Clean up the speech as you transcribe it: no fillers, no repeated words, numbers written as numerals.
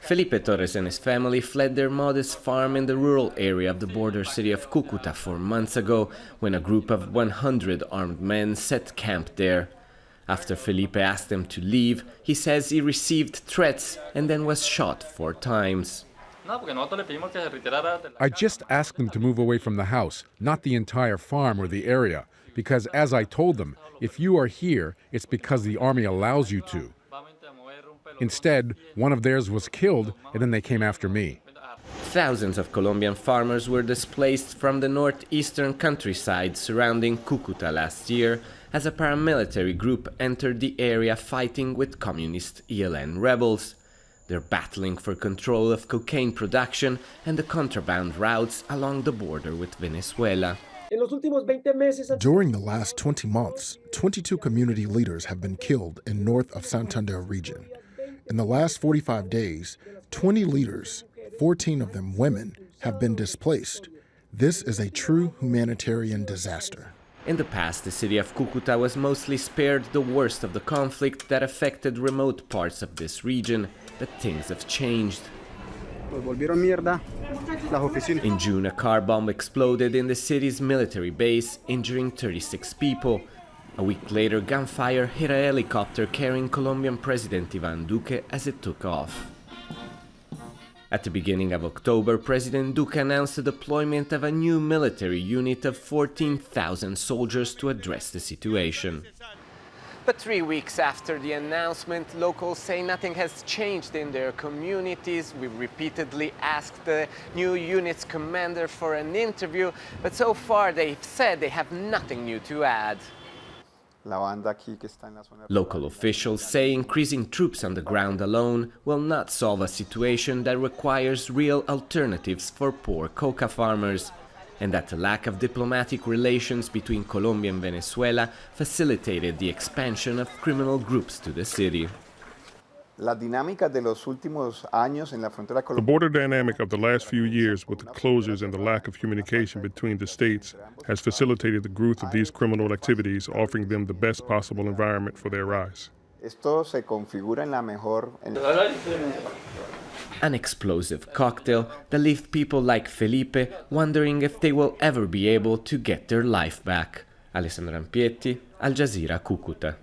Felipe Torres and his family fled their modest farm in the rural area of the border city of Cucuta 4 months ago, when a group of 100 armed men set camp there. After Felipe asked them to leave, he says he received threats and then was shot 4 times. I just asked them to move away from the house, not the entire farm or the area, because as I told them, if you are here, it's because the army allows you to. Instead, one of theirs was killed, and then they came after me. Thousands of Colombian farmers were displaced from the northeastern countryside surrounding Cucuta last year as a paramilitary group entered the area fighting with communist ELN rebels. They're battling for control of cocaine production and the contraband routes along the border with Venezuela. During the last 20 months, 22 community leaders have been killed in north of Santander region. In the last 45 days, 20 leaders, 14 of them women, have been displaced. This is a true humanitarian disaster. In the past, the city of Cucuta was mostly spared the worst of the conflict that affected remote parts of this region, but things have changed. In June, a car bomb exploded in the city's military base, injuring 36 people. A week later, gunfire hit a helicopter carrying Colombian President Iván Duque as it took off. At the beginning of October, President Duque announced the deployment of a new military unit of 14,000 soldiers to address the situation. But 3 weeks after the announcement, locals say nothing has changed in their communities. We repeatedly asked the new unit's commander for an interview, but so far they've said they have nothing new to add. Local officials say increasing troops on the ground alone will not solve a situation that requires real alternatives for poor coca farmers, and that the lack of diplomatic relations between Colombia and Venezuela facilitated the expansion of criminal groups to the city. The border dynamic of the last few years with the closures and the lack of communication between the states has facilitated the growth of these criminal activities, offering them the best possible environment for their rise. An explosive cocktail that left people like Felipe wondering if they will ever be able to get their life back. Alessandro Rampietti, Al Jazeera, Cucuta.